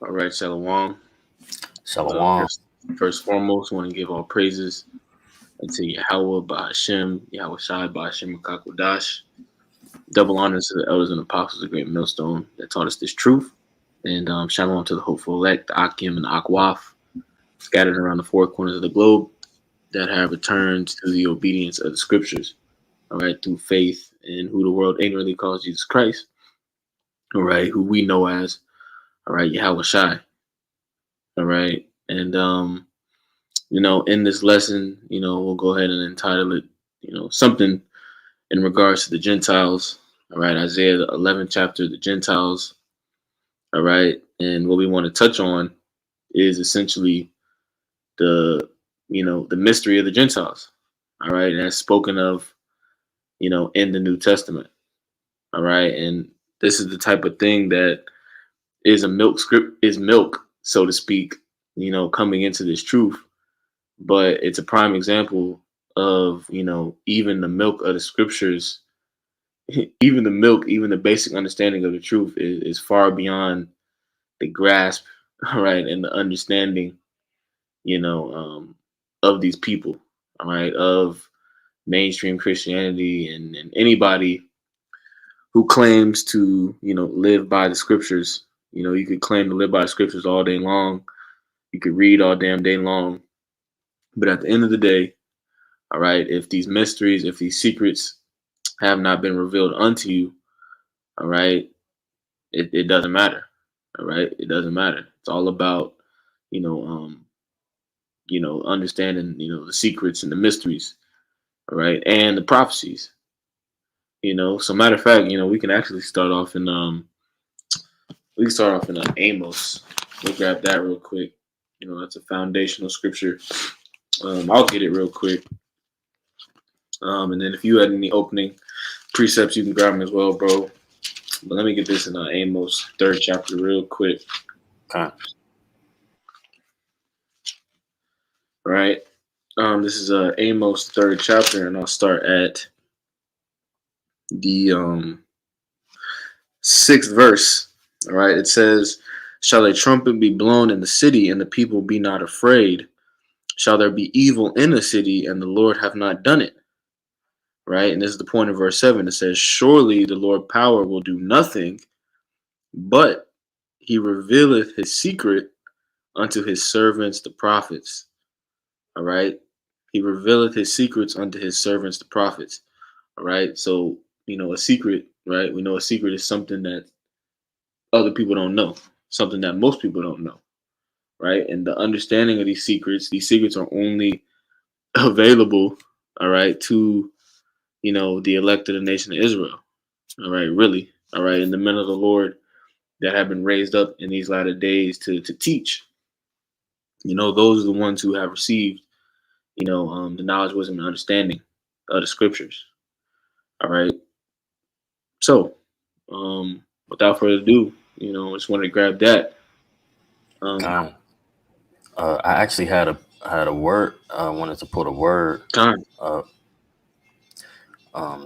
All right, Shalom. Shalom. First and foremost, want to give all praises unto Yahweh, Bahashem, Yahweh Shai, Bahashem, Kakodash. Double honors to the elders and apostles of Great Millstone that taught us this truth. And shalom to the hopeful elect, the Akim and the Akwaf, scattered around the four corners of the globe that have returned to the obedience of the scriptures, all right, through faith in who the world ignorantly calls Jesus Christ, all right, who we know as, all right, Yahweh Shai, all right. And in this lesson, we'll go ahead and entitle it, something in regards to the Gentiles. All right, Isaiah the 11th chapter, the Gentiles. All right, and what we want to touch on is essentially the the mystery of the Gentiles. All right, and that's spoken of, in the New Testament. All right, and this is the type of thing that is a milk script, is milk, so to speak. Coming into this truth, but it's a prime example of even the milk of the scriptures, even the milk, even the basic understanding of the truth is far beyond the grasp, all right, and the understanding, you know um, of these people, all right, of mainstream Christianity, and anybody who claims to live by the scriptures. You could claim to live by the scriptures all day long, you could read all damn day long, but at the end of the day, all right, if these mysteries, if these secrets have not been revealed unto you, all right, it doesn't matter. All right, it doesn't matter. It's all about, you know, um, understanding, the secrets and the mysteries, all right, and the prophecies. So matter of fact, we can actually start off in Amos. We'll grab that real quick. That's a foundational scripture. I'll get it real quick. And then if you had any opening precepts, you can grab them as well, bro. But let me get this in Amos 3rd chapter real quick. Okay. All right. This is Amos 3rd chapter, and I'll start at the 6th verse. All right. It says, "Shall a trumpet be blown in the city, and the people be not afraid? Shall there be evil in the city, and the Lord have not done it?" Right. And this is the point of verse 7. It says, "Surely the Lord power will do nothing, but he revealeth his secret unto his servants the prophets." All right. He revealeth his secrets unto his servants the prophets. All right. So, a secret, right? We know a secret is something that other people don't know, something that most people don't know. Right. And the understanding of these secrets are only available, all right, to, the elect of the nation of Israel. All right. Really. All right. And the men of the Lord that have been raised up in these latter days to teach. Those are the ones who have received, the knowledge, wisdom, and understanding of the scriptures. All right. So, without further ado, I just wanted to grab that. Um, Okay. I actually had a word. I wanted to put a word. Time. Uh,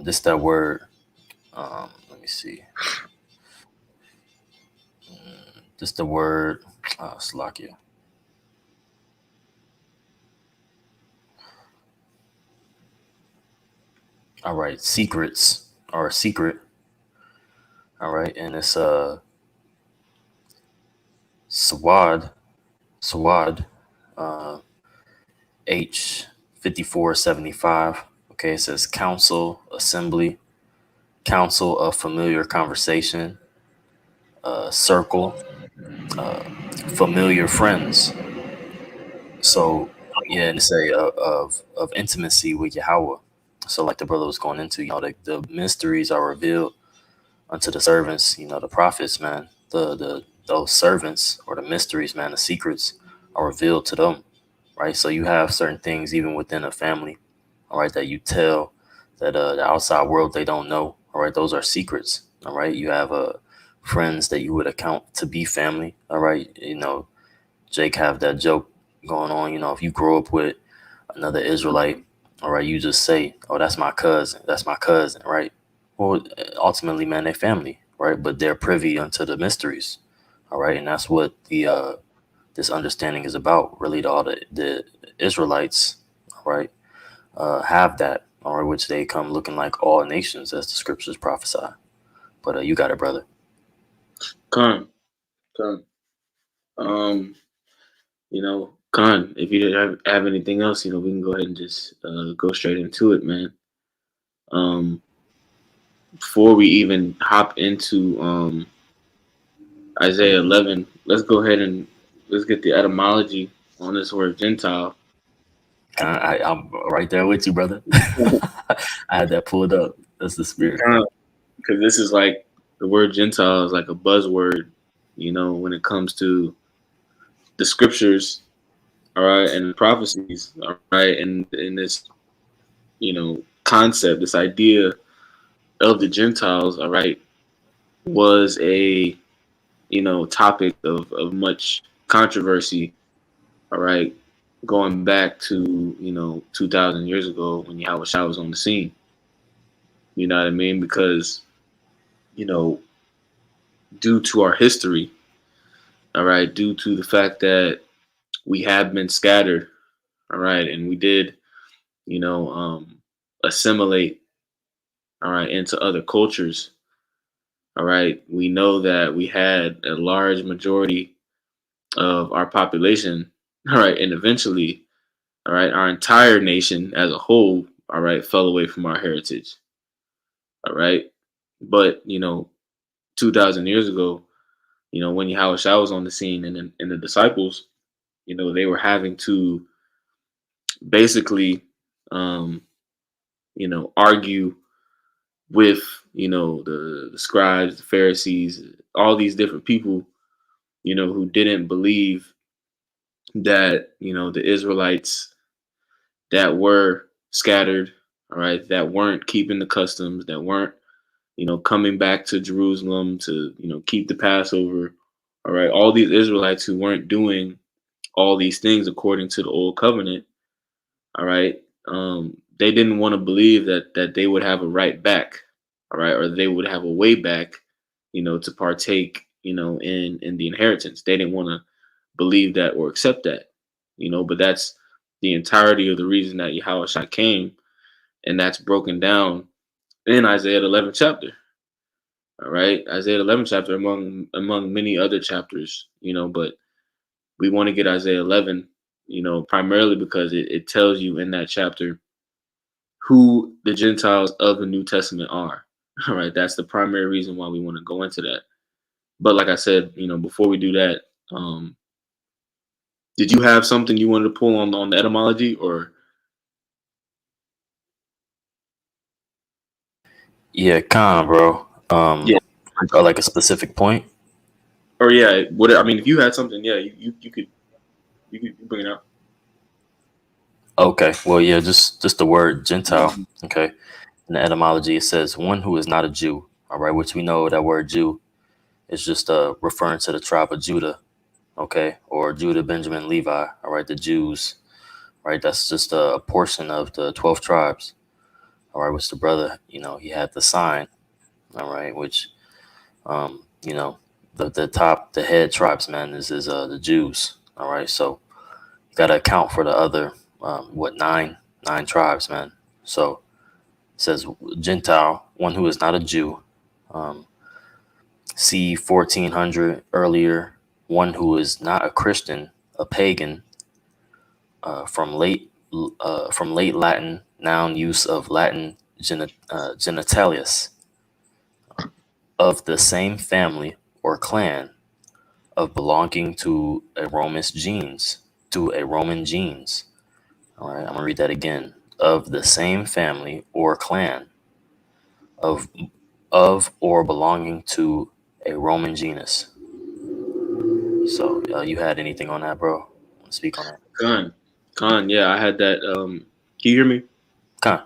this that word. Let me see. This the word. Slovakia. All right. Secrets or secret. All right, and it's Swad. Swad. Uh, H5475. Okay, it says council, assembly, council of familiar conversation, circle, uh, familiar friends. So yeah, and it's a of intimacy with Yahweh. So like the brother was going into, the mysteries are revealed unto the servants, the prophets, man. The those servants or the mysteries, man, the secrets are revealed to them, right? So you have certain things even within a family, all right, that you tell that the outside world they don't know. All right, those are secrets. All right, you have friends that you would account to be family. All right, Jake have that joke going on. If you grow up with another Israelite, all right, you just say, "Oh, that's my cousin. That's my cousin," right? Well, ultimately, man, they're family, right? But they're privy unto the mysteries, All right, and that's what the this understanding is about. Really, to all the Israelites, all right, have that, all right, which they come looking like all nations, as the scriptures prophesy. But you got it, brother. Con, con. Um, Con, if you didn't have anything else, we can go ahead and just go straight into it, man. Um, Before we even hop into Isaiah 11, let's go ahead and let's get the etymology on this word Gentile. I'm right there with you, brother. I had that pulled up. That's the spirit. Because this is like the word Gentile is like a buzzword, when it comes to the scriptures, all right, and the prophecies, all right, and in this, concept, this idea of the Gentiles, all right, was a topic of much controversy, all right, going back to 2,000 years ago when Yahweh Shah was on the scene. You know what I mean? Because you know, due to our history, all right, due to the fact that we have been scattered, all right, and we did, assimilate, all right, into other cultures, all right, we know that we had a large majority of our population, all right, and eventually, all right, our entire nation as a whole, all right, fell away from our heritage, all right, but 2,000 years ago, when Yahweh Shah was on the scene and the disciples, they were having to basically, um, argue with, the scribes, the Pharisees, all these different people, who didn't believe that, the Israelites that were scattered, all right, that weren't keeping the customs, that weren't, coming back to Jerusalem to, keep the Passover, all right, all these Israelites who weren't doing all these things according to the old covenant, all right, they didn't want to believe that they would have a right back, all right, or they would have a way back, to partake, in the inheritance. They didn't want to believe that or accept that, but that's the entirety of the reason that Yahweh Shai came, and that's broken down in Isaiah 11 chapter. All right, Isaiah 11 chapter among many other chapters, but we want to get Isaiah 11, primarily because it tells you in that chapter who the Gentiles of the New Testament are. All right, that's the primary reason why we want to go into that. But like I said, before we do that, did you have something you wanted to pull on the etymology, or? Yeah, bro. Yeah, Like a specific point. or yeah, what I mean, if you had something, yeah, you could bring it up. Okay. Well, yeah, just the word Gentile. Okay. In the etymology, it says one who is not a Jew. All right, which we know that word Jew is just referring to the tribe of Judah. Okay, or Judah, Benjamin, Levi. All right, the Jews. Right, that's just a portion of the 12 tribes. All right, which the brother, he had the sign. All right, which the head tribesman is the Jews. All right, so you got to account for the other nine tribes, man. So it says Gentile, one who is not a Jew. Um, C 1400 earlier, one who is not a Christian, a pagan. From late Latin noun use of Latin genitalius, of the same family or clan, of belonging to a Roman genes. All right, I'm gonna read that again. Of the same family or clan, of or belonging to a Roman genus. So, you had anything on that, bro? Want to speak on that? Con, yeah, I had that. Can you hear me? Con.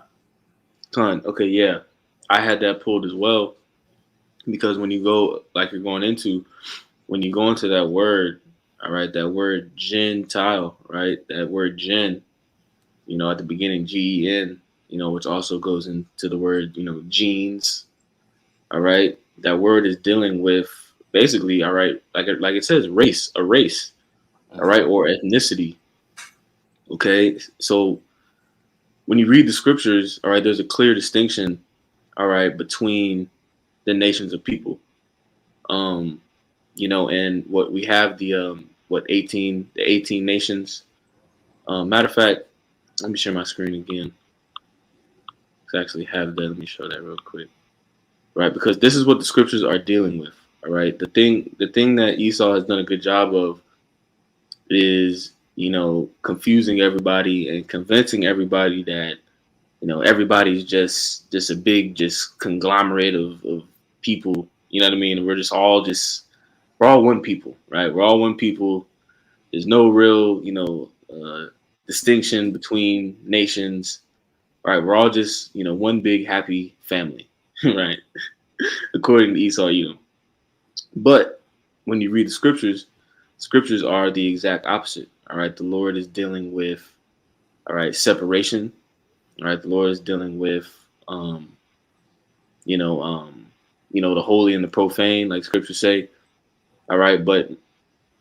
Con, okay, yeah, I had that pulled as well because when you go like you're going into when you go into that word, all right, that word Gentile, right, that word gen, at the beginning, GEN, which also goes into the word, genes. All right. That word is dealing with basically, all right, like it says, a race, all right, or ethnicity. Okay, so when you read the scriptures, all right, there's a clear distinction, all right, between the nations of people. Um, and what we have what 18 nations. Matter of fact, let me share my screen again. I actually have that. Let me show that real quick. Right, because this is what the scriptures are dealing with. All right, the thing that Esau has done a good job of is confusing everybody and convincing everybody that everybody's just a big just conglomerate of people. You know what I mean? And we're all one people, right? We're all one people. There's no real distinction between nations. Right? We're all just one big happy family, right? According to Esau Edom. But when you read the scriptures are the exact opposite. All right, the Lord is dealing with separation. All right, the Lord is dealing with you know the holy and the profane, like scriptures say. All right, but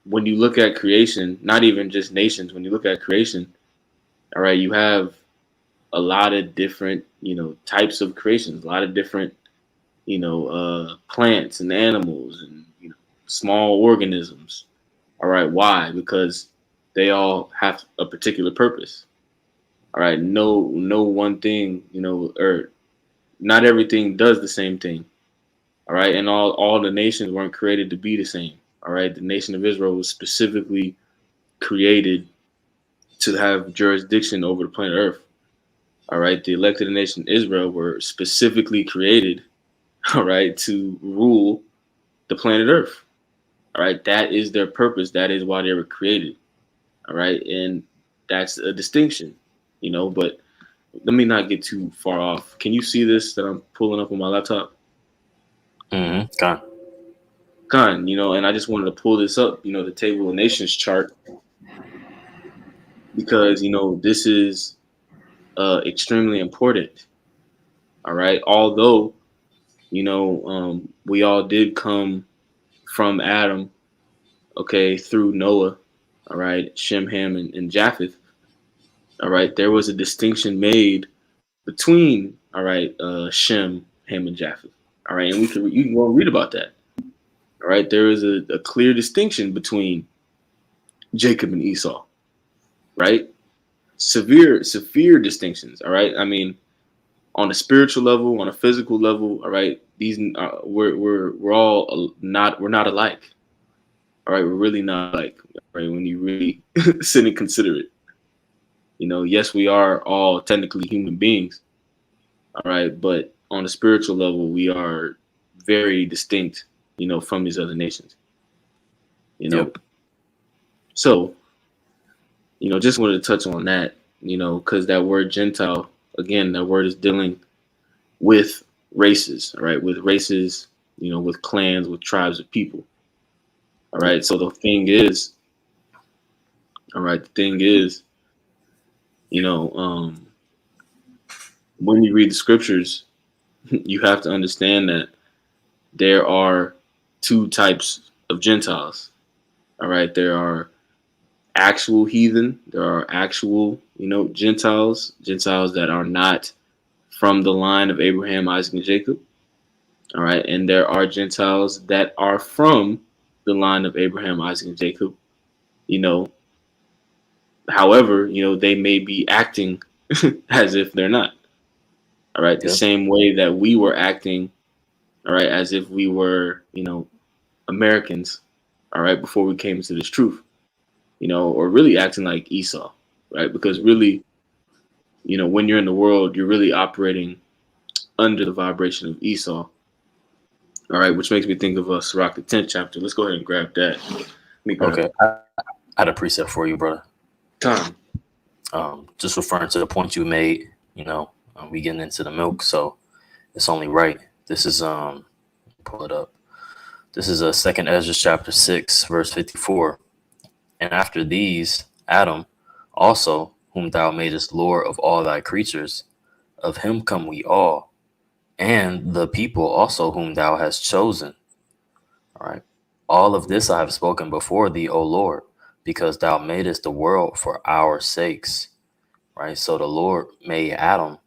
when you look at creation, not even just nations, when you look at creation, all right, you have a lot of different types of creations, a lot of different plants and animals and small organisms. All right, why? Because they all have a particular purpose. All right, no one thing, or not everything does the same thing. All right, and all the nations weren't created to be the same. All right, the nation of Israel was specifically created to have jurisdiction over the planet Earth. All right, the elected nation Israel were specifically created, all right, to rule the planet Earth. All right, that is their purpose. That is why they were created. All right, and that's a distinction, But let me not get too far off. Can you see this that I'm pulling up on my laptop? Okay. And I just wanted to pull this up, the Table of Nations chart, because this is extremely important. All right, although we all did come from Adam, okay, through Noah, all right, Shem, Ham, and Japheth. All right, there was a distinction made between Shem, Ham, and Japheth. All right, and you can go and read about that. All right, there is a clear distinction between Jacob and Esau. Right, severe distinctions. All right, I mean, on a spiritual level, on a physical level. All right, these we're all we're not alike. All right, we're really not alike. Right, when you really sit and consider it. Yes, we are all technically human beings. All right, but on a spiritual level, we are very distinct, from these other nations. Yep. So, just wanted to touch on that, because that word Gentile, again, that word is dealing with races, all right, with races, with clans, with tribes of people. All right, so the thing is, when you read the scriptures, you have to understand that there are two types of Gentiles. All right, there are actual heathen, there are actual, Gentiles that are not from the line of Abraham, Isaac, and Jacob. All right, and there are Gentiles that are from the line of Abraham, Isaac, and Jacob. However, they may be acting as if they're not. All right, the Yep. same way that we were acting, all right, as if we were, Americans, all right, before we came into this truth, or really acting like Esau, right? Because really, when you're in the world, you're really operating under the vibration of Esau. All right, which makes me think of Sirach, the 10th chapter. Let's go ahead and grab that. Let me grab Okay. I had a precept for you, brother. Time. Just referring to the point you made, we getting into the milk, so it's only right. This is pull it up. This is a Second Ezra chapter 6, verse 54. And after these, Adam also, whom thou madest Lord of all thy creatures, of him come we all, and the people also whom thou hast chosen. All right. All of this I have spoken before thee, O Lord, because thou madest the world for our sakes. Right? So the Lord made Adam,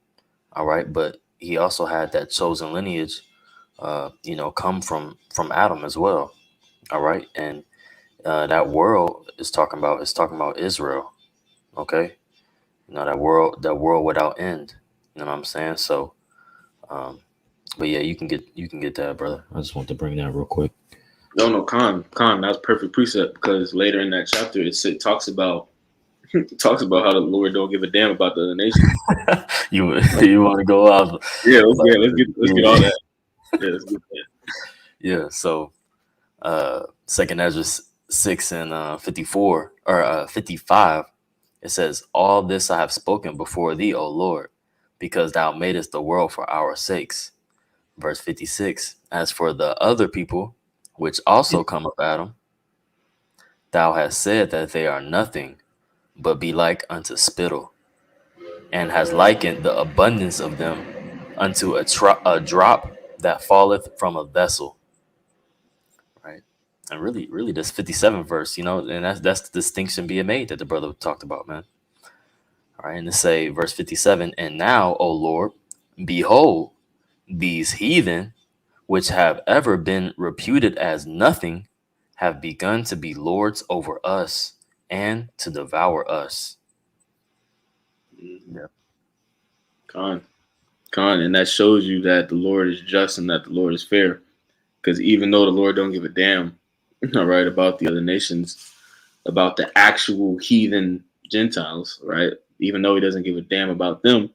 all right, but he also had that chosen lineage, come from Adam as well. All right. And that world is talking about Israel. Okay. That world without end. You know what I'm saying? So but yeah, you can get that, brother. I just want to bring that real quick. No, no, Khan, that's perfect precept because later in that chapter it talks about how the Lord don't give a damn about the other nations. you you want to go out? Yeah, let's get all Yeah. that. Yeah, let's get that. Yeah. So Second Ezra 6 and 54 or 55, it says, "All this I have spoken before thee, O Lord, because thou madest the world for our sakes." Verse 56, "As for the other people, which also come of Adam, thou hast said that they are nothing, but be like unto spittle, and has likened the abundance of them unto a drop that falleth from a vessel." Right. And really, this 57 verse, and that's the distinction being made that the brother talked about, man. All right. And to say, verse 57, "And now, O Lord, behold, these heathen, which have ever been reputed as nothing, have begun to be lords over us and to devour us." Mhm. Yeah. Khan, and that shows you that the Lord is just and that the Lord is fair. Because even though the Lord don't give a damn, all right, about the other nations, about the actual heathen Gentiles, right? Even though He doesn't give a damn about them,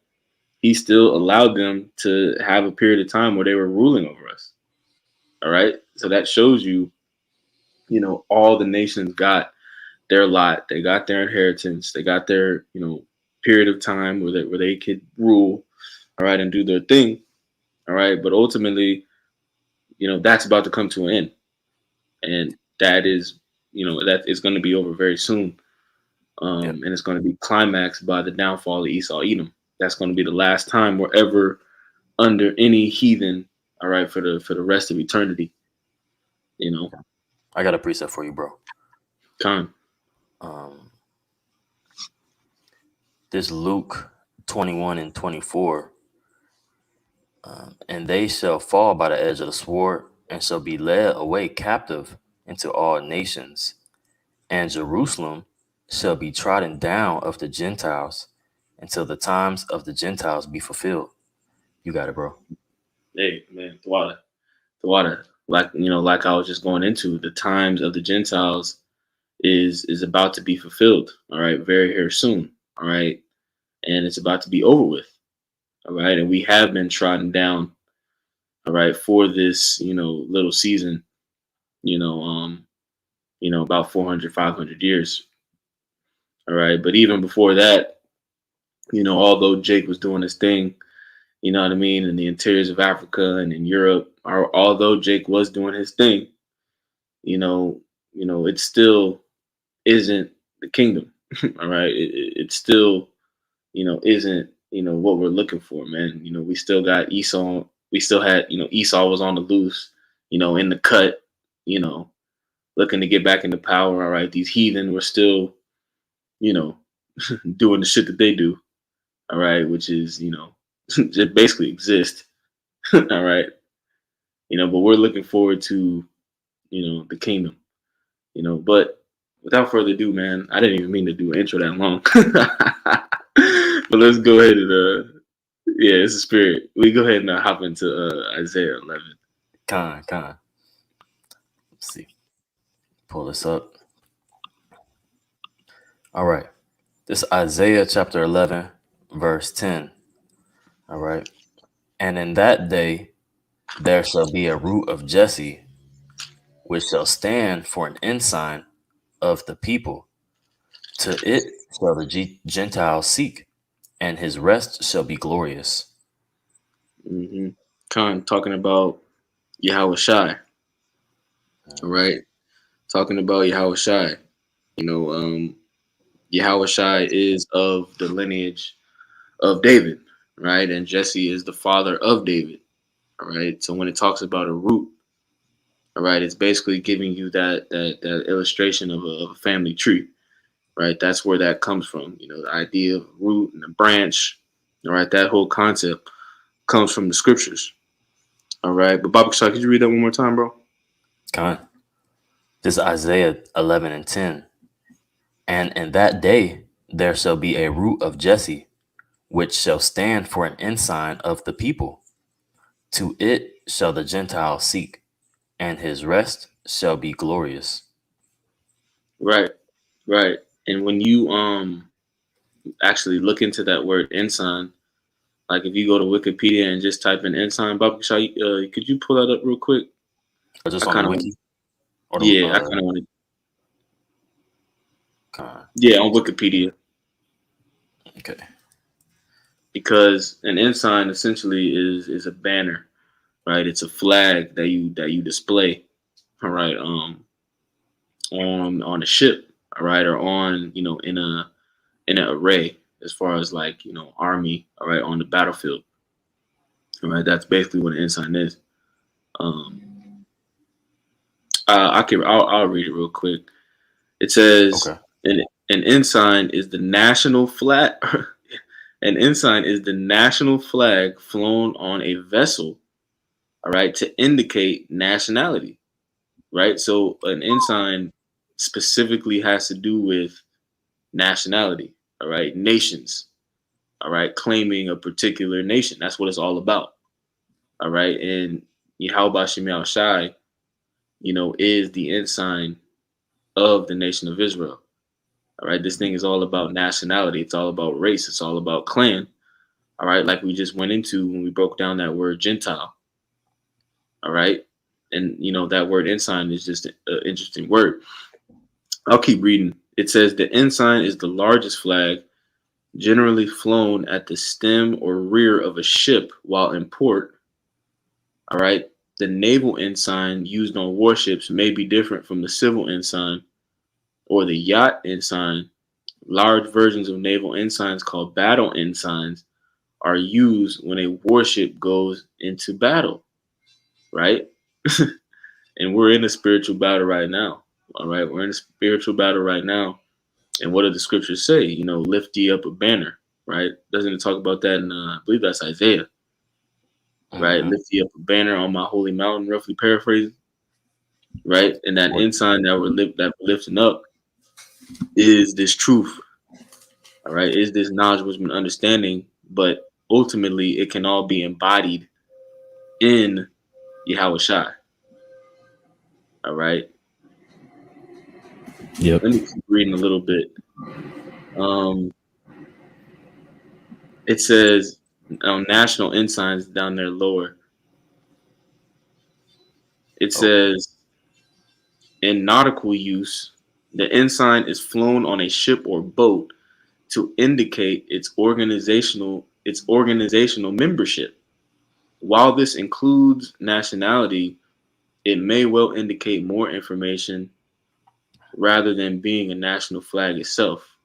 He still allowed them to have a period of time where they were ruling over us. All right, so that shows you, all the nations got their lot. They got their inheritance. They got their, period of time where they could rule, all right, and do their thing, all right. But ultimately, that's about to come to an end, and that is, that is going to be over very soon, Yeah. and it's going to be climaxed by the downfall of Esau Edom. That's going to be the last time we're ever under any heathen, all right, for the rest of eternity. You know, I got a preset for you, bro. Con. Um, this Luke 21 and 24. "And they shall fall by the edge of the sword, and shall be led away captive into all nations. And Jerusalem shall be trodden down of the Gentiles until the times of the Gentiles be fulfilled." You got it, bro. Hey, man, the water. Like I was just going into, the times of the Gentiles is about to be fulfilled. All right, very soon. All right, and it's about to be over with. All right, and we have been trodden down. All right, for this little season. You know, um, about 400, 500 years. All right, but even before that, although Jake was doing his thing, you know what I mean, in the interiors of Africa and in Europe, although Jake was doing his thing, you know, it still isn't the kingdom. All right, it still, isn't what we're looking for, man. We still got Esau. We still had, Esau was on the loose, in the cut, you know, looking to get back into power. All right, these heathen were still, you know, doing the shit that they do. All right, which is, just basically exist. All right, but we're looking forward to, the kingdom. But without further ado, man, I didn't even mean to do an intro that long. But let's go ahead and yeah, it's a spirit. We go ahead and hop into Isaiah 11. Con. Let's see. Pull this up. All right. This Isaiah chapter 11, verse 10. All right. "And in that day there shall be a root of Jesse, which shall stand for an ensign of the people. To it shall the Gentiles seek, and his rest shall be glorious." Mm-hmm. Talking about Yahweh Shai, all right? Talking about Yahweh Shai. You know, Yahweh Shai is of the lineage of David, right? And Jesse is the father of David, all right? So when it talks about a root, All right, it's basically giving you that illustration of a family tree, right? That's where that comes from. The idea of root and a branch. All right, that whole concept comes from the scriptures. All right, but Baba Kashai, could you read that one more time, bro? Con. This is Isaiah 11 and 10. And in that day there shall be a root of Jesse, which shall stand for an ensign of the people. To it shall the Gentiles seek, and his rest shall be glorious. Right, right. And when you actually look into that word ensign, like if you go to Wikipedia and just type in ensign, Baba Kashai, could you pull that up real quick? Or just I on the kind of, wiki? Or the, yeah, I kind of want to, Con. yeah, on Wikipedia, Okay. because an ensign essentially is a banner, right? It's a flag that you display, all right, on a ship, all right, or on in an array as far as like army, all right, on the battlefield, all right. That's basically what an ensign is. Um, I'll read it real quick. It says Okay. an ensign is the national flag. An ensign is the national flag flown on a vessel, all right, to indicate nationality, right? So an ensign specifically has to do with nationality, all right, nations, all right, claiming a particular nation. That's what it's all about, all right. And Yahweh Shem Shai, is the ensign of the nation of Israel. All right, this thing is all about nationality. It's all about race. It's all about clan. All right, like we just went into when we broke down that word Gentile. All right, and that word ensign is just an interesting word. I'll keep reading. It says the ensign is the largest flag generally flown at the stem or rear of a ship while in port. All right, the naval ensign used on warships may be different from the civil ensign or the yacht ensign. Large versions of naval ensigns called battle ensigns are used when a warship goes into battle, right? And we're in a spiritual battle right now. All right, we're in a spiritual battle right now. And what do the scriptures say? Lift ye up a banner, right? Doesn't it talk about that in, I believe that's Isaiah, right? Mm-hmm. Lift ye up a banner on my holy mountain, roughly paraphrasing, right? And that ensign that we're lifting up is this truth, all right? Is this knowledge, wisdom, and understanding? But ultimately, it can all be embodied in Yahweh Shai. All right. Yep. Let me keep reading a little bit. It says national ensigns down there lower. It says in nautical use, the ensign is flown on a ship or boat to indicate its organizational membership. While this includes nationality, it may well indicate more information rather than being a national flag itself.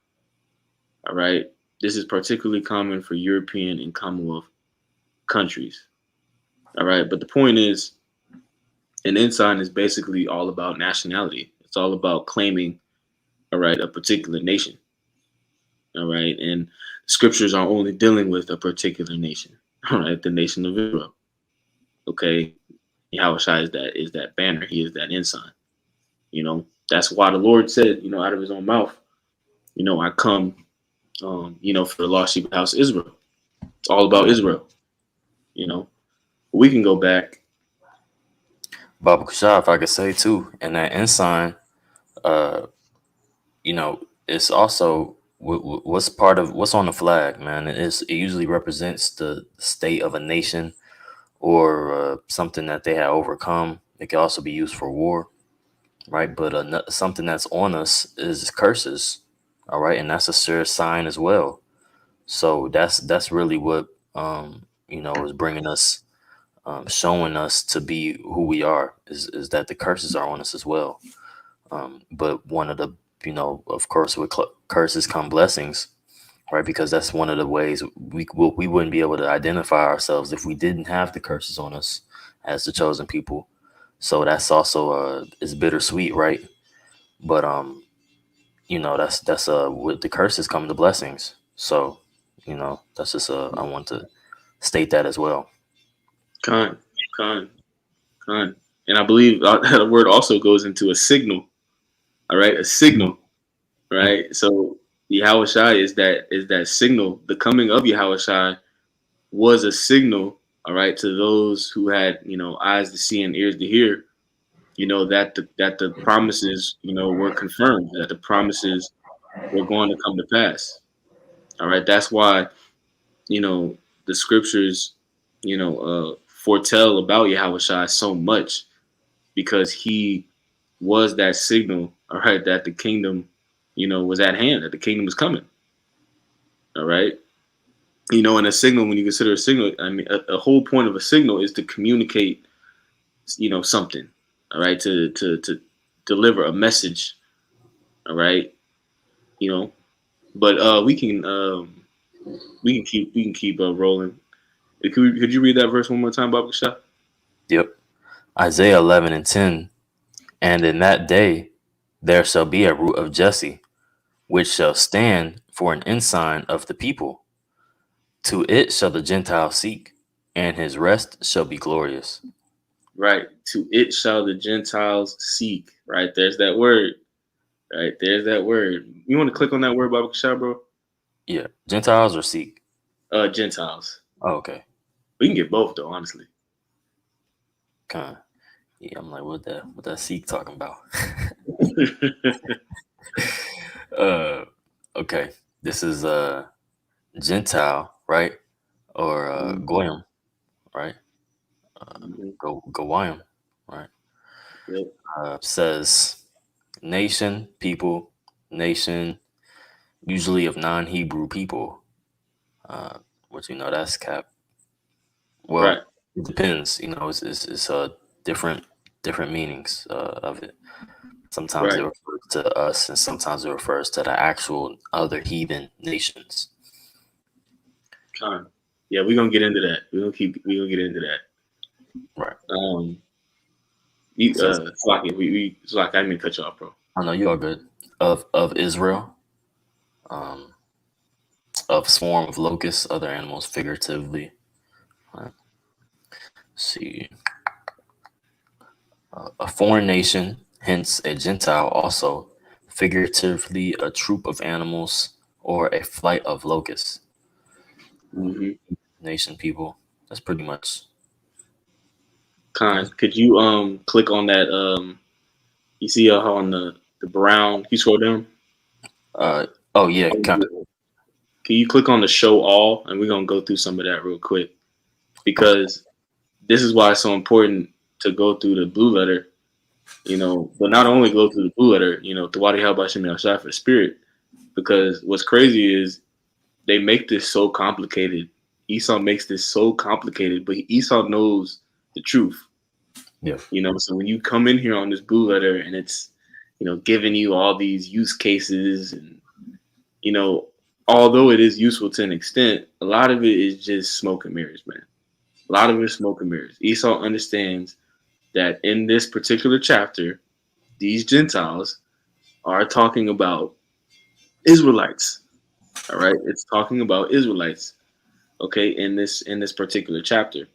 All right. This is particularly common for European and Commonwealth countries. All right. But the point is, an ensign is basically all about nationality. It's all about claiming, all right, a particular nation. All right. And the scriptures are only dealing with a particular nation. All right. The nation of Israel. Okay. Yahweh Shai is that banner. He is that ensign. That's why the Lord said, out of his own mouth, I come, for the lost sheep of the house of Israel. It's all about Israel. We can go back. Baba Kushah, if I could say too, and that ensign, uh, it's also what's part of what's on the flag, man. It usually represents the state of a nation or something that they have overcome. It can also be used for war, right? But something that's on us is curses, all right, and that's a sure sign as well. So that's really what is bringing us, showing us to be who we are. Is that the curses are on us as well? But one of the of course, with curses come blessings, right? Because that's one of the ways we wouldn't be able to identify ourselves if we didn't have the curses on us as the chosen people. So that's also it's bittersweet, right? But that's with the curses come the blessings. So, that's just I want to state that as well. Con, con, con. And I believe the word also goes into a signal. All right, a signal. Mm. Right. So Yahweh Shai is that signal. The coming of Yahweh Shai was a signal. All right, to those who had eyes to see and ears to hear. That the promises were confirmed. That the promises were going to come to pass. All right. That's why you know the scriptures foretell about Yahweh Shai so much because he was that signal, all right, that the kingdom, was at hand, that the kingdom was coming, all right. And a signal, when you consider a signal, I mean, a whole point of a signal is to communicate, something, all right, to deliver a message, all right, you know. But we can keep rolling. Could you read that verse one more time, Baba Shah? Yep. Isaiah 11:10. And in that day there shall be a root of Jesse, which shall stand for an ensign of the people. To it shall the Gentiles seek, and his rest shall be glorious. Right. To it shall the Gentiles seek. Right. There's that word. Right. There's that word. You want to click on that word, Baba Shah, bro? Yeah. Gentiles or seek? Gentiles. Oh, okay. We can get both though, honestly. Kind of. Yeah, I'm like, what that seek talking about? uh okay. This is Gentile, right? Or Goyim, right? Mhm. Goyim, right? Yep. Says nation, people, nation, usually of non-Hebrew people. Uh, which that's cap. Right. Well, it depends. It's different meanings of it. Sometimes it Right. refers to us, and sometimes it refers to the actual other heathen nations. Con. Yeah, we're gonna get into that. We're gonna get into that. Right. Um It says, Slocky, Slocky, I didn't mean to cut you off, bro. "I know you are good." Of Israel, um, of swarm of locusts, other animals, figuratively. Right. See, a foreign nation, hence a Gentile, also figuratively a troop of animals or a flight of locusts. Mm-hmm. Nation, people. That's pretty much. Con, could you click on that you see how on the brown, can you scroll down? Oh yeah, kind of. Can you click on the show all, and we're gonna go through some of that real quick because this is why it's so important to go through the blue letter, but not only go through the blue letter, the Wadi Habashim Yashai for the spirit, because what's crazy is they make this so complicated. Esau makes this so complicated, but Esau knows the truth, Yeah. So when you come in here on this blue letter and it's, giving you all these use cases and, you know, although it is useful to an extent, a lot of it is just smoke and mirrors, man. A lot of it is smoke and mirrors. Esau understands that in this particular chapter, these Gentiles are talking about Israelites. All right, it's talking about Israelites. Okay, in this particular chapter,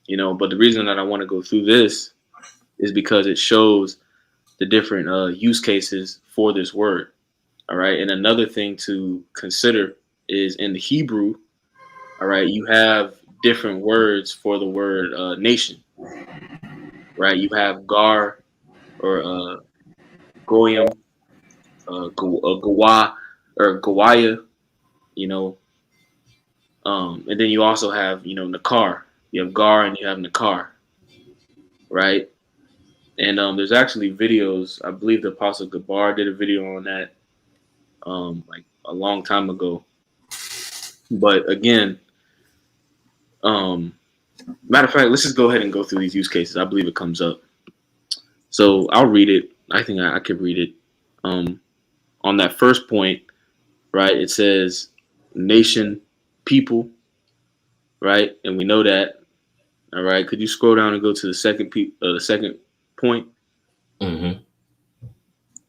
But the reason that I want to go through this is because it shows the different use cases for this word. All right, and another thing to consider is in the Hebrew. All right, you have different words for the word nation. Right, you have gar or goyim, gawa or gawaya. You know, and then you also have nakar. You have gar and you have nakar. Right, and there's actually videos. I believe the Apostle Gabar did a video on that like a long time ago. But again, um, matter of fact, let's just go ahead and go through these use cases. I believe it comes up. So I'll read it. I think I could read it. Um, on that first point, right? It says nation, people, right? And we know that. All right. Could you scroll down and go to the second point, Mm-hmm.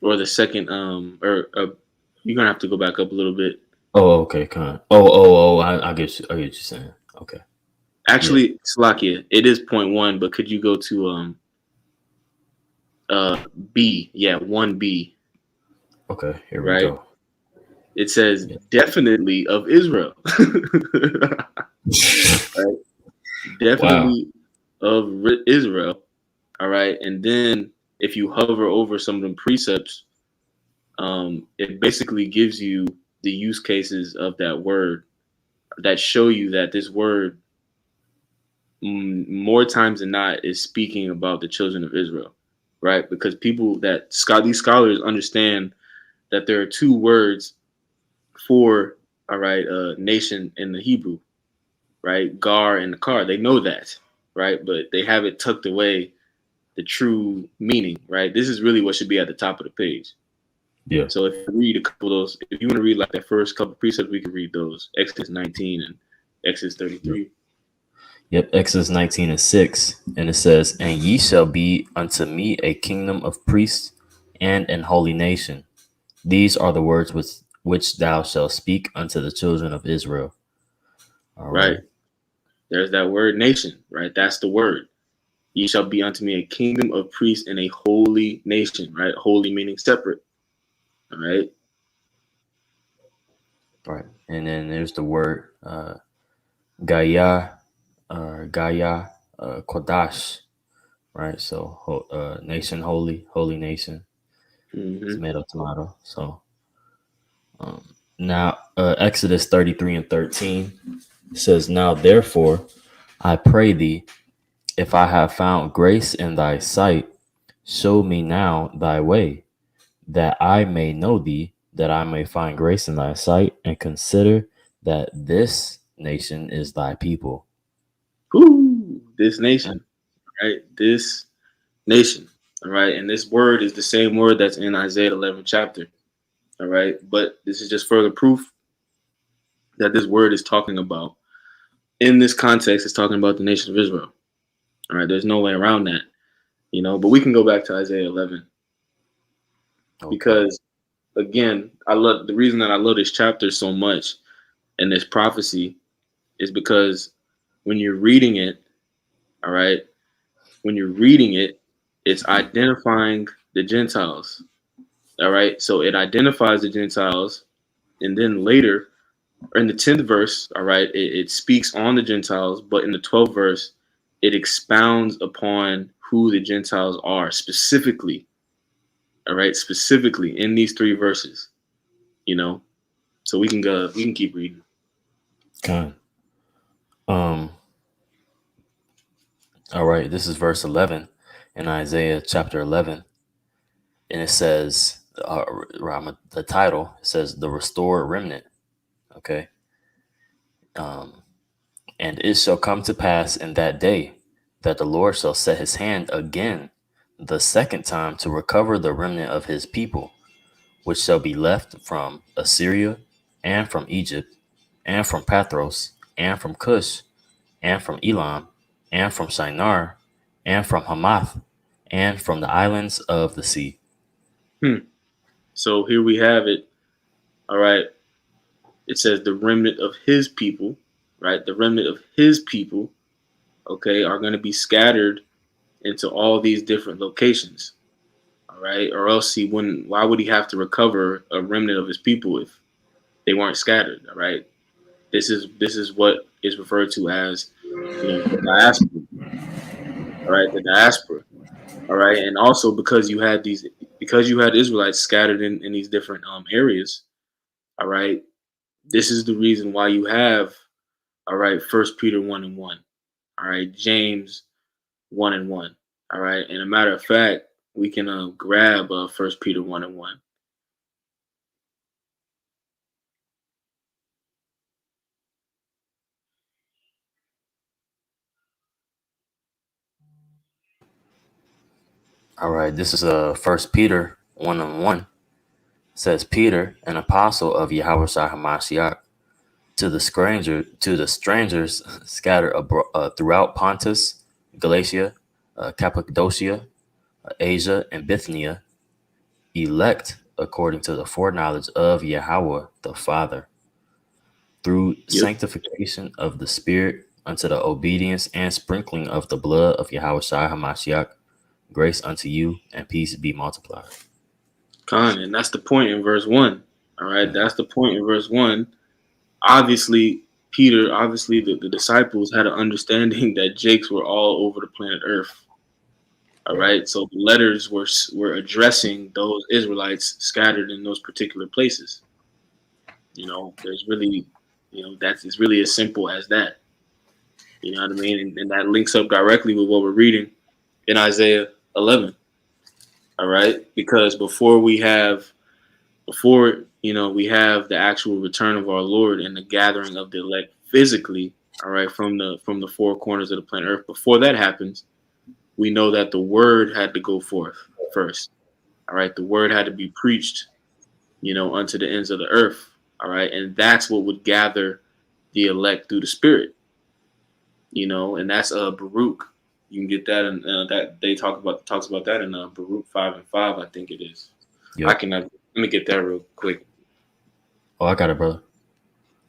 or the second you're gonna have to go back up a little bit. Oh, okay, kind. Oh. I get you. I get you saying. Okay. Yeah. Actually, Slovakia, it is point one, but could you go to B? Yeah, 1B, Okay. Here we right? go. It says Yeah. definitely of Israel. Right? Wow. Definitely of Israel. All right. And then if you hover over some of them precepts, it basically gives you the use cases of that word that show you that this word more times than not is speaking about the children of Israel, right? Because people that these scholars understand that there are two words for all right nation in the Hebrew, right? Gar and Nakar. They know that, right? But they have it tucked away the true meaning, right? This is really what should be at the top of the page. Yeah. So if you read a couple of those, if you want to read like the first couple of precepts, we can read those. Exodus 19 and Exodus 33. Yep, Exodus 19:6, and it says, "And ye shall be unto me a kingdom of priests and an holy nation. These are the words which thou shalt speak unto the children of Israel." All Right. right. There's that word nation, right? That's the word. Ye shall be unto me a kingdom of priests and a holy nation, right? Holy meaning separate. All right. Right. And then there's the word Gaia, Gaia, Kodash, right? So, nation holy, holy nation, Mm-hmm. tomato, tomato. So, now Exodus 33 and 13 says, "Now therefore, I pray thee, if I have found grace in thy sight, show me now thy way, that I may know thee, that I may find grace in thy sight, and consider that this nation is thy people." Whoo, this And- nation, right? This nation. All right. And this word is the same word that's in Isaiah 11 chapter. All right. But this is just further proof that this word is talking about, in this context, it's talking about the nation of Israel. All right. There's no way around that, but we can go back to Isaiah 11 Okay. because, again, I love the reason that I love this chapter so much and this prophecy is because when you're reading it, all right, when you're reading it, it's identifying the Gentiles. All right. So it identifies the Gentiles. And then later, or in the 10th verse, all right, it speaks on the Gentiles. But in the 12th verse, it expounds upon who the Gentiles are specifically. All right. Specifically in these three verses, you know. So we can keep reading. Kind. Um. All right. This is verse 11 in Isaiah chapter 11, and it says, the title says, "The Restored Remnant." Okay. Um. And it shall come to pass in that day that the Lord shall set his hand again the second time to recover the remnant of his people, which shall be left from Assyria, and from Egypt, and from Pathros, and from Cush, and from Elam, and from Shinar, and from Hamath, and from the islands of the sea. So here we have it. All right. It says the remnant of his people, right? The remnant of his people, okay, are going to be scattered into all these different locations. All right. Or else he wouldn't, why would he have to recover a remnant of his people if they weren't scattered? All right. This is what is referred to as, the diaspora. All right. The diaspora. All right. And also because you had Israelites scattered in these different areas. All right. This is the reason why you have, all right, First Peter 1:1. All right, James 1:1. All right. And a matter of fact, we can grab First Peter 1:1. All right, this is First Peter 1:1. Says, "Peter, an apostle of Yahweh Shai HaMashiach, to the strangers scattered throughout Pontus, Galatia, Cappadocia, Asia, and Bithynia, elect according to the foreknowledge of Yahweh the Father, through Yep. sanctification of the Spirit unto the obedience and sprinkling of the blood of Yahweh Shai HaMashiach, grace unto you and peace be multiplied. And that's the point in verse 1. All right, that's the point in verse 1. Obviously, the disciples had an understanding that Jakes were all over the planet Earth. All right, so the letters were addressing those Israelites scattered in those particular places. There's really, it's really as simple as that. You know what I mean? And that links up directly with what we're reading in Isaiah 11. All right, because before we have the actual return of our Lord and the gathering of the elect physically, all right, from the four corners of the planet Earth. Before that happens, we know that the word had to go forth first. All right, the word had to be preached, unto the ends of the earth. All right, and that's what would gather the elect through the Spirit. And that's Baruch. You can get that, and that they talks about that in Baruch 5:5, I think it is. Yep. Let me get that real quick. Oh, I got it, brother.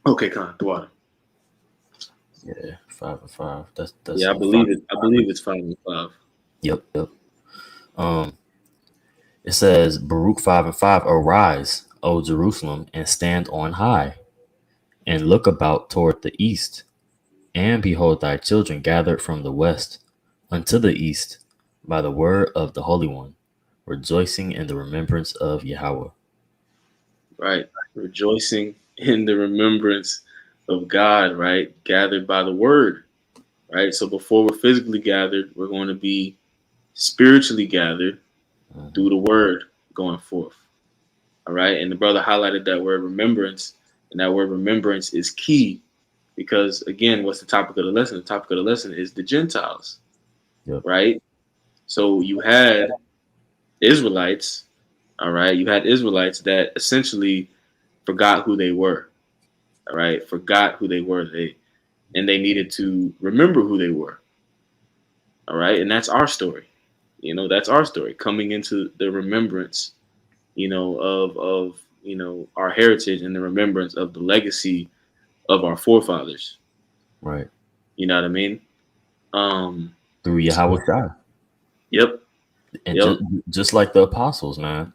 Okay, Con, the water. Yeah, 5:5. That's I believe it. I believe it's 5:5. Yep. It says Baruch 5:5. Arise, O Jerusalem, and stand on high, and look about toward the east, and behold thy children gathered from the west unto the east by the word of the Holy One, rejoicing in the remembrance of Yahweh. Right, rejoicing in the remembrance of God. Right, gathered by the word. Right, so before we're physically gathered, we're going to be spiritually gathered through the word going forth. All right, and the brother highlighted that word remembrance, and that word remembrance is key because, again, what's the topic of the lesson? The topic of the lesson is the Gentiles. Yep. Right, so you had Israelites. All right, you had Israelites that essentially forgot who they were. All right, forgot who they were. They needed to remember who they were. All right, and that's our story. That's our story coming into the remembrance, of our heritage and the remembrance of the legacy of our forefathers. Right. You know what I mean? Through Yahweh Shai. Yep. And just like the apostles, man.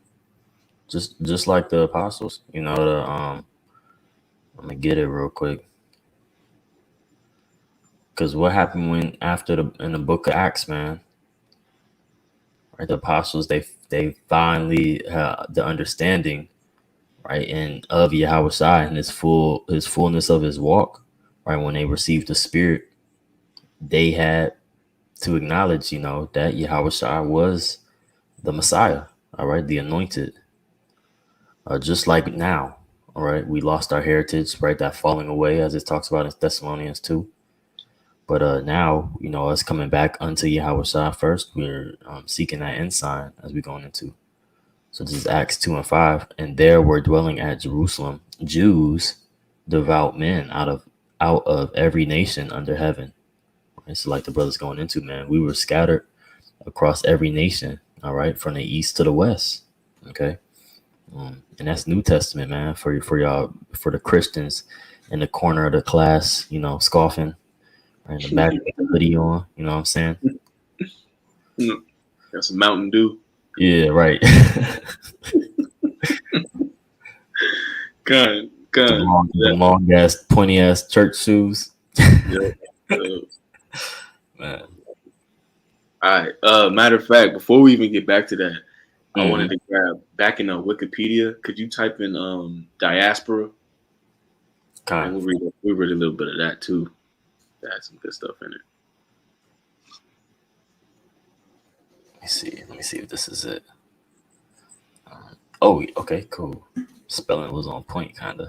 Just like the apostles, I'm gonna get it real quick. Because what happened in the book of Acts, man? Right, the apostles they finally had the understanding, right, and of Yahweh Shai and his fullness of his walk, right. When they received the Spirit, they had to acknowledge, that Yahweh Shai was the Messiah, all right, the anointed. Just like now, all right, we lost our heritage, right, that falling away, as it talks about in Thessalonians 2. But now, us coming back unto Yahweh Shai first, we're seeking that ensign as we're going into. So this is Acts 2:5. And there were dwelling at Jerusalem Jews, devout men out of every nation under heaven. It's like the brothers going into, man. We were scattered across every nation, all right, from the east to the west. Okay. And that's New Testament, man, for y'all, for the Christians in the corner of the class, scoffing. Right, in the back with the hoodie on, you know what I'm saying? That's a Mountain Dew. Yeah, right. God. The long ass, pointy ass church shoes. Yep. Man. All right. Matter of fact, before we even get back to that, I wanted to grab back in Wikipedia. Could you type in diaspora? And we'll read a little bit of that too. That has some good stuff in it. Let me see if this is it. Oh, okay, cool. Spelling was on point, kind of.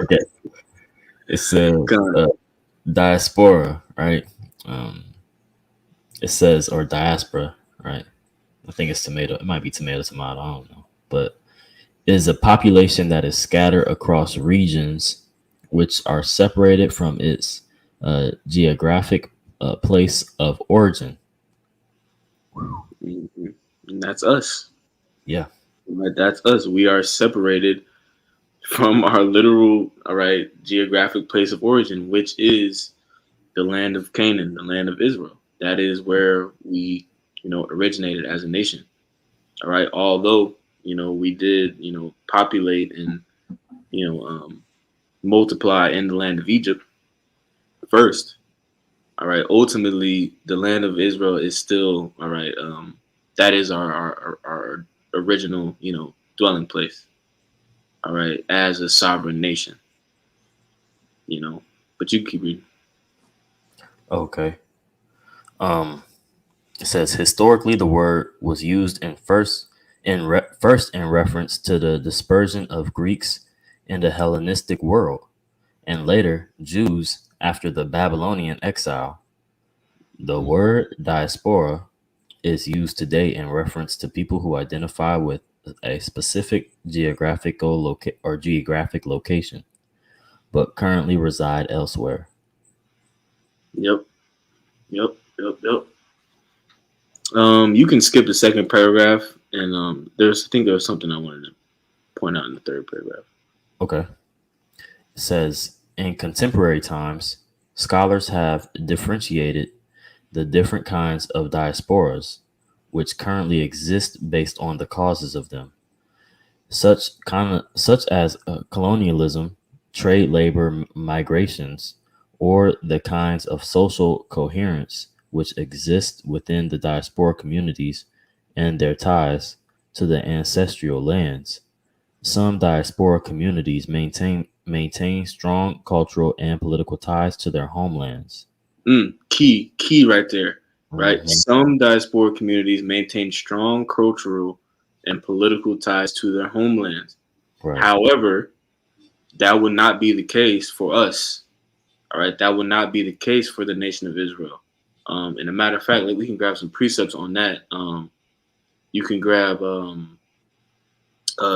Okay. It says diaspora, right? It says, or diaspora, right? I think it's tomato. It might be tomato. I don't know. But it is a population that is scattered across regions which are separated from its geographic place of origin. Mhm. And that's us. Yeah. Right? That's us. We are separated from our literal, all right, geographic place of origin, which is the land of Canaan, the land of Israel. That is where we, originated as a nation. All right. Although, we did, populate and, you know, um, multiply in the land of Egypt first. All right. Ultimately, the land of Israel is still, all right. That is our original, dwelling place. All right. As a sovereign nation, you know, but you keep reading. Okay. Um, it says historically the word was used first in reference to the dispersion of Greeks in the Hellenistic world, and later Jews after the Babylonian exile. The word diaspora is used today in reference to people who identify with a specific geographic location, but currently reside elsewhere. Yep. Yep. Yep. Yep. You can skip the second paragraph, and I think there was something I wanted to point out in the third paragraph. Okay. It says in contemporary times, scholars have differentiated the different kinds of diasporas which currently exist based on the causes of them, such as colonialism, trade labor migrations, or the kinds of social coherence which exist within the diaspora communities and their ties to the ancestral lands. Some diaspora communities maintain strong cultural and political ties to their homelands. Key right there. Right. Mhm. Some diaspora communities maintain strong cultural and political ties to their homelands. Right. However, that would not be the case for us. All right. That would not be the case for the nation of Israel. And a matter of fact, like we can grab some precepts on that. You can grab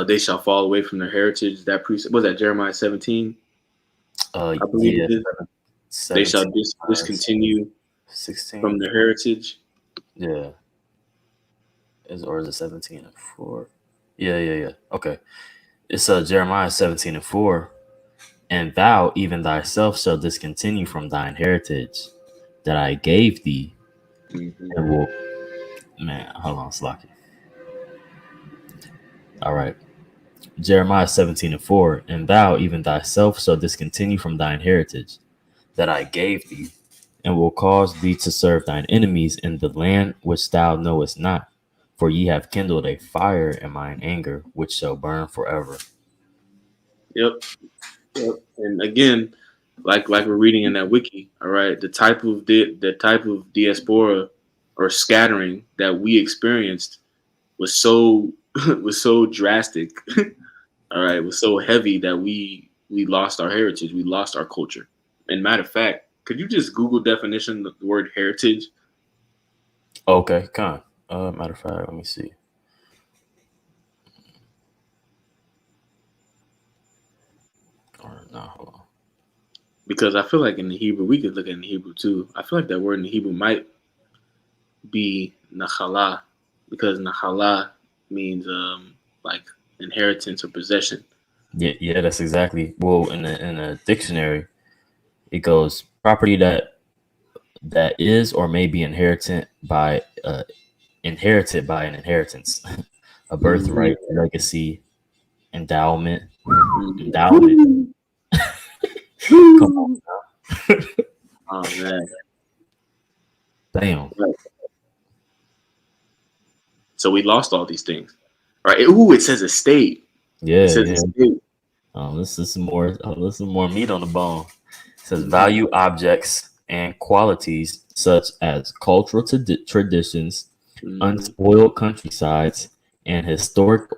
they shall fall away from their heritage. That precept was that Jeremiah 17, I believe Yeah, it is. They shall 17, discontinue 16. from their heritage. Yeah. Or is it 17 and 4? Yeah. Okay. It's Jeremiah 17 and 4. And thou, even thyself, shall discontinue from thine heritage that I gave thee, Mm-hmm. and will, man, hold on, Slocky. All right. Jeremiah 17 and 4. And thou, even thyself, shall discontinue from thine heritage that I gave thee, and will cause thee to serve thine enemies in the land which thou knowest not. For ye have kindled a fire in mine anger, which shall burn forever. Yep. Yep. And again, like we're reading in that wiki, all right, the type of diaspora or scattering that we experienced was so was so drastic, all right, was so heavy that we lost our heritage, we lost our culture. And matter of fact, could you just Google definition of the word heritage? Okay, con. Matter of fact, let me see. Or no, hold on. Because I feel like in the Hebrew, we could look at it in the Hebrew too. I feel like that word in the Hebrew might be nachala, because nachala means like inheritance or possession. Yeah, that's exactly. Well, in a dictionary, it goes property that is or may be inherited by an inheritance, a Mm-hmm. birthright, legacy, endowment, endowment. Mm-hmm. Come on, Oh man. damn. Right. So we lost all these things. Right. Ooh, it says estate. It says Yeah. estate. This is more. This is more meat on the bone. It says Mm-hmm. value objects and qualities such as cultural traditions, Mm-hmm. unspoiled countrysides, and historic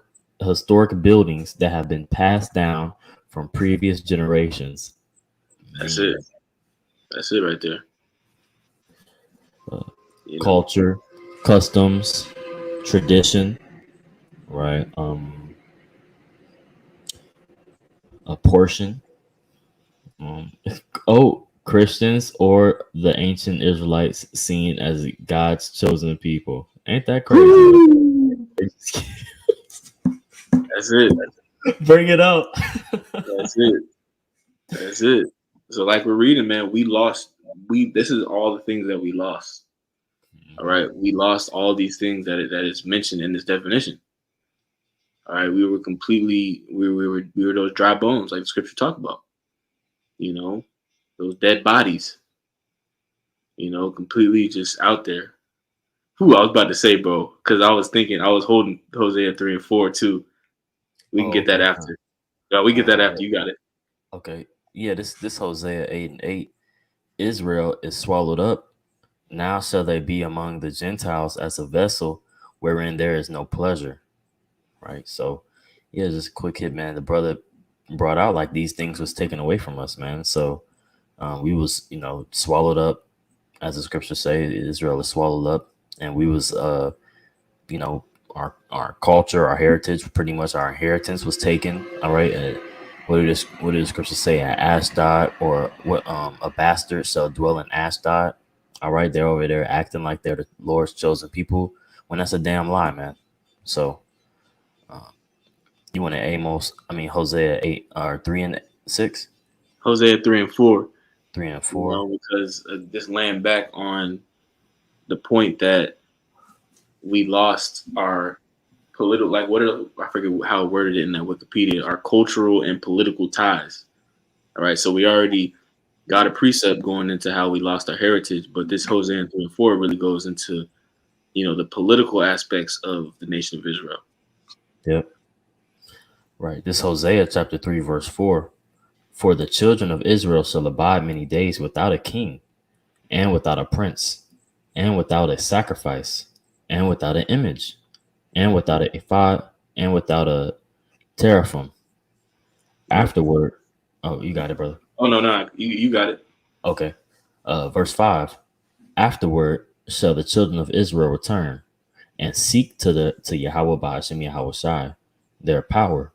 buildings that have been passed down from previous generations. That's Man, it. That's it right there. uh, You know. culture, customs, tradition, right? A portion. Um, Christians or the ancient Israelites seen as God's chosen people. Ain't that crazy? Woo! That's it. Bring it out. That's it. That's it. So like we're reading, man, we lost. This is all the things that we lost. All right, we lost all these things that is mentioned in this definition. All right, we were completely we were those dry bones, like the scripture talk about. You know, those dead bodies. You know, completely just out there. Who I was about to say, bro, because I was thinking I was holding Hosea 3 and 4 too. We can Oh, get that okay. after. No, we get that Uh, after. You got it. okay. Yeah, this Hosea 8:8. Israel is swallowed up. Now shall they be among the Gentiles as a vessel wherein there is no pleasure. Right. So yeah, just a quick hit, man. The brother brought out like these things was taken away from us, man. So we was, swallowed up, as the scriptures say, Israel is swallowed up, and we was you know, our culture, our heritage, pretty much our inheritance was taken. All right. What did the scripture say? An Ashdod, or what? A bastard shall dwell in Ashdod. All right, they're over there acting like they're the Lord's chosen people, when that's a damn lie, man. So you want to Hosea 8 or 3 and 6, Hosea 3 and 4. 3 and 4. Because just laying back on the point that we lost our political, like I forget how it worded it in that Wikipedia, our cultural and political ties. All right, so we already got a precept going into how we lost our heritage, but this Hosea 3 and 4 really goes into the political aspects of the nation of Israel. Yep. Right. This Hosea chapter 3 verse 4. For the children of Israel shall abide many days without a king, and without a prince, and without a sacrifice, and without an image, and without a ephod, and without a teraphim. Yep. Afterward, oh, you got it, brother. Oh no, you got it. Okay. Verse 5. Afterward shall the children of Israel return and seek to Yahweh by Hashem Yahweh Shai, their power,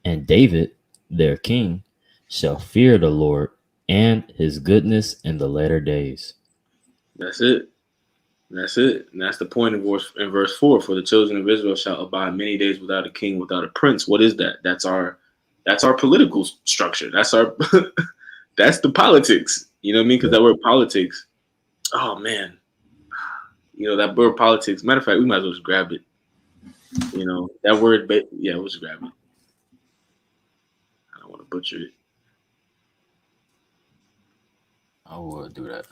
and David, their king, shall fear the Lord and his goodness in the latter days. That's it. That's it. And that's the point of verse 4. For the children of Israel shall abide many days without a king, without a prince. What is that? That's our political structure. That's our that's the politics. You know what I mean? Because that word politics, oh man. That word politics. Matter of fact, we might as well just grab it. That word, yeah, we'll just grab it. I don't want to butcher it. I will do that.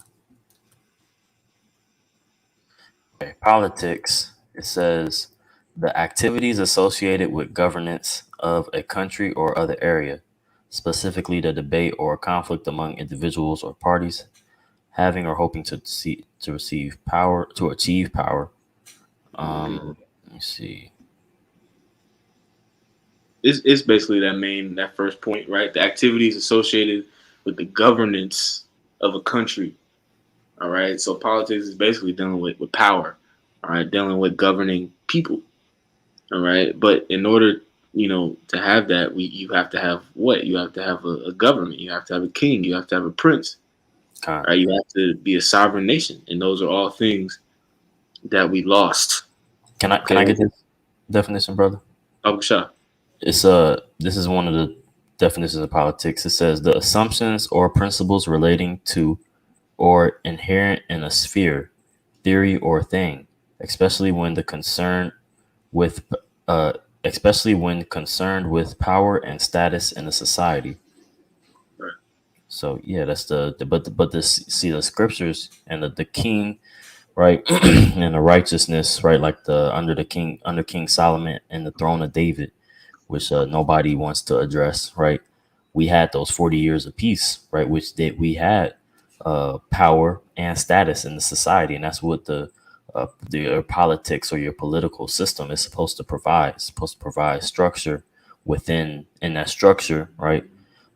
Okay, politics. It says the activities associated with governance of a country or other area, specifically the debate or conflict among individuals or parties having or hoping to achieve power. Let me see. It's basically that first point, right? The activities associated with the governance of a country. All right. So politics is basically dealing with power. All right, dealing with governing people. All right. But in order, to have that, you have to have what? You have to have a government. You have to have a king. You have to have a prince. All right. You have to be a sovereign nation. And those are all things that we lost. Can I get this definition, brother? Oh, sure. It's this is one of the definitions of politics. It says the assumptions or principles relating to or inherent in a sphere, theory, or thing, especially when concerned with power and status in a society. Right. So yeah, that's but the scriptures and the king, right, and the righteousness, right, like under King Solomon and the throne of David, which nobody wants to address, right? We had those 40 years of peace, right, which we had power and status in the society, and that's what the politics or your political system is supposed to provide. It's supposed to provide structure in that structure, right,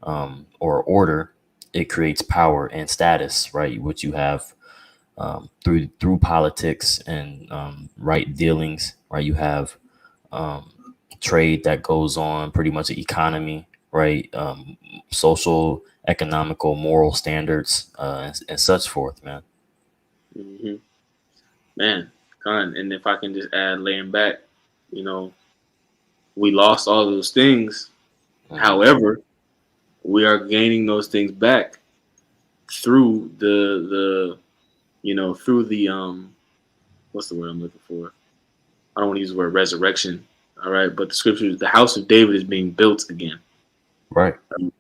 or order. It creates power and status, right, which you have through politics and right dealings, right. You have trade that goes on, pretty much an economy, right? Social, economical, moral standards, and such forth, man. Mm-hmm. Man, And if I can just add, laying back, you know, we lost all those things. Hmm. However, we are gaining those things back through the through the what's the word I'm looking for? I don't want to use the word resurrection. All right, but the scriptures, the house of David is being built again. Right.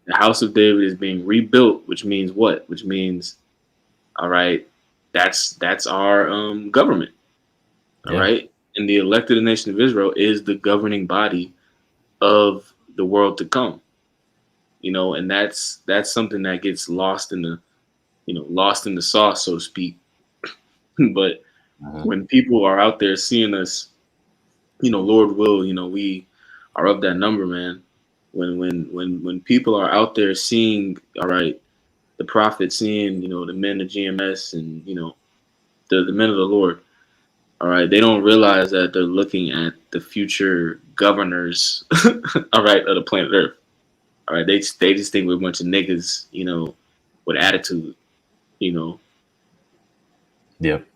The house of David is being rebuilt, which means what? Which means, all right, that's our government. All Yeah. right, and the elected nation of Israel is the governing body of the world to come. And that's something that gets lost in the lost in the sauce, so to speak. But Hmm. when people are out there seeing us, Lord will, we are of that number, man. When people are out there seeing, all right, the prophet, seeing, the men of GMS, and the men of the Lord, all right, they don't realize that they're looking at the future governors, all right, of the planet Earth. All right, they just think we're a bunch of niggas, with attitude, you know. Yep.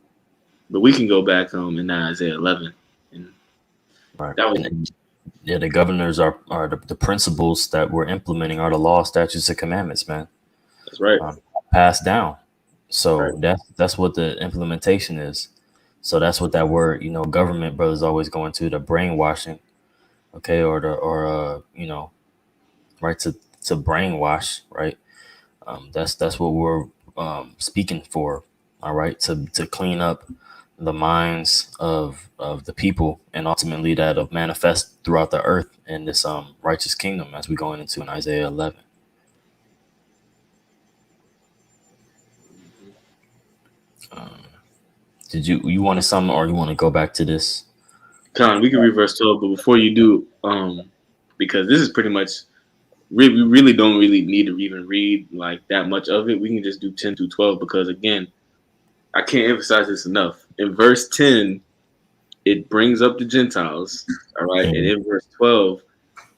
But we can go back in Isaiah 11, and Right. that was And yeah, the governors are the principles that we're implementing are the law, statutes, and commandments, man. that's right, Um, Passed down. right. So that's what the implementation is. So that's what that word, government, brothers, always going to the brainwashing, okay, or right, to brainwash, right. That's what we're speaking for. All right, to clean up the minds of the people, and ultimately that'll manifest throughout the earth in this righteous kingdom as we going into in Isaiah 11. Did you wanted something, or you want to go back to this? Con, we can reverse 12, but before you do, because this is pretty much, we really don't really need to even read like that much of it. We can just do 10 through 12 because, again, I can't emphasize this enough. In verse 10, it brings up the Gentiles, all right? And Mhm. in verse 12,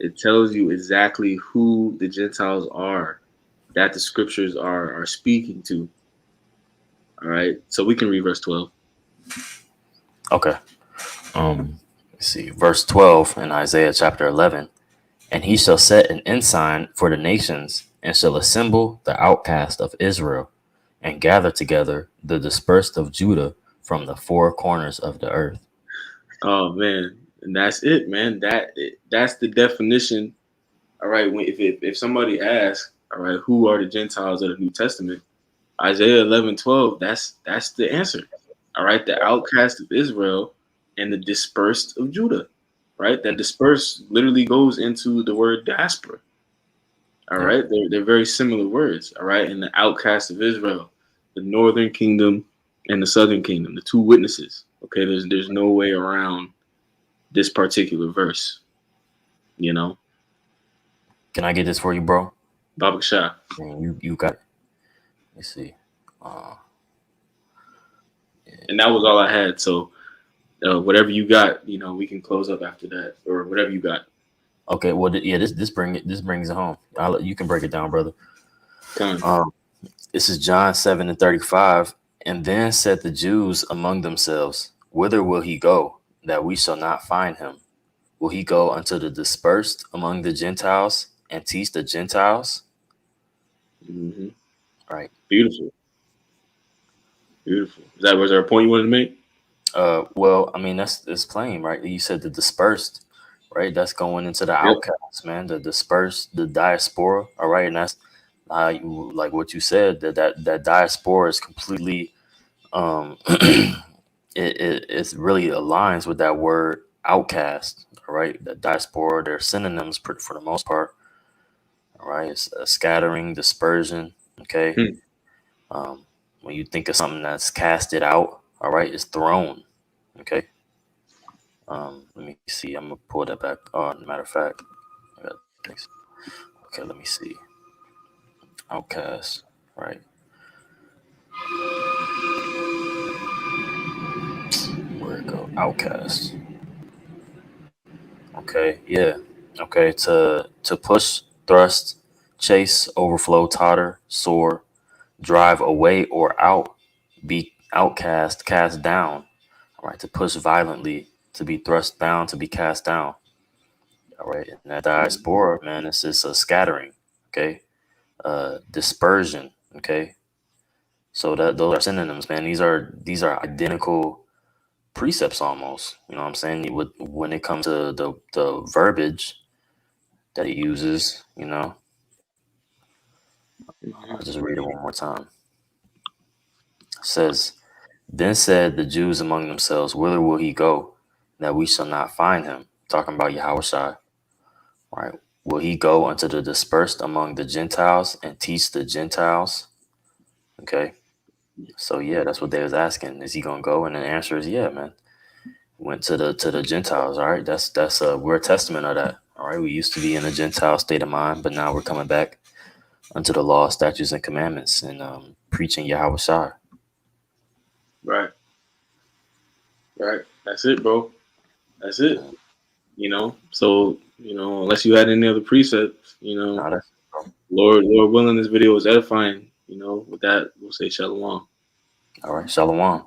it tells you exactly who the Gentiles are that the scriptures are speaking to, all right? So we can read verse 12. Okay. Let's see, verse 12 in Isaiah chapter 11. And he shall set an ensign for the nations, and shall assemble the outcast of Israel, and gather together the dispersed of Judah from the four corners of the earth. Oh, man. And that's it, man. That's the definition. All right. If somebody asks, all right, who are the Gentiles of the New Testament? Isaiah 11:12. That's the answer. All right, the outcast of Israel and the dispersed of Judah. Right, that dispersed literally goes into the word diaspora. All Yeah. right, they're very similar words. All right, and the outcast of Israel, the northern kingdom and the southern kingdom, the two witnesses. Okay, there's no way around this particular verse. You know, Can I get this for you, bro? Baba Shah. And you got it. Let's see. Uh, And that was all I had. So whatever you got, we can close up after that, or whatever you got. okay. Well, yeah. This brings it home. You can break it down, brother. Con. Um, this is John 7:35. And then said the Jews among themselves, whither will he go, that we shall not find him? Will he go unto the dispersed among the Gentiles and teach the Gentiles? Hmm. Right. Beautiful, beautiful. Was there a point you wanted to make? Well, I mean, that's plain, right? You said the dispersed, right? That's going into the Yep. outcasts, man. The dispersed, the diaspora, all right, and that's like what you said, that diaspora is completely it really aligns with that word outcast, all right? The diaspora, they're synonyms for the most part, all right? It's a scattering, dispersion, okay? Hmm. When you think of something that's casted out, all right, it's thrown, okay? Let me see. I'm gonna pull that back. Oh, matter of fact, I got things. Okay, let me see. Outcast, right? Where it go? Outcast. Okay, yeah. Okay, to push, thrust, chase, overflow, totter, soar, drive away or out, be outcast, cast down. right? To push violently, to be thrust bound, to be cast down. All right. And that diaspora, man, it's just a scattering. Okay. Dispersion. Okay. So that those are synonyms, man. These are identical precepts almost. You know what I'm saying? When it comes to the verbiage that he uses, I'll just read it one more time. It says, "Then said the Jews among themselves, whither will he go, that we shall not find him?" Talking about Yahushua, right? Will he go unto the dispersed among the Gentiles and teach the Gentiles? Okay. So yeah, that's what they was asking. Is he gonna go? And the answer is yeah, man. Went to the Gentiles. All right. That's we're a testament of that. All right. We used to be in a Gentile state of mind, but now we're coming back unto the law, statutes, and commandments, and preaching Yahweh Shai. Right. Right. That's it, bro. That's it. So, unless you had any other precepts, Now that's Lord willing, this video was edifying. With that, we'll say shalom. all right. Shalom.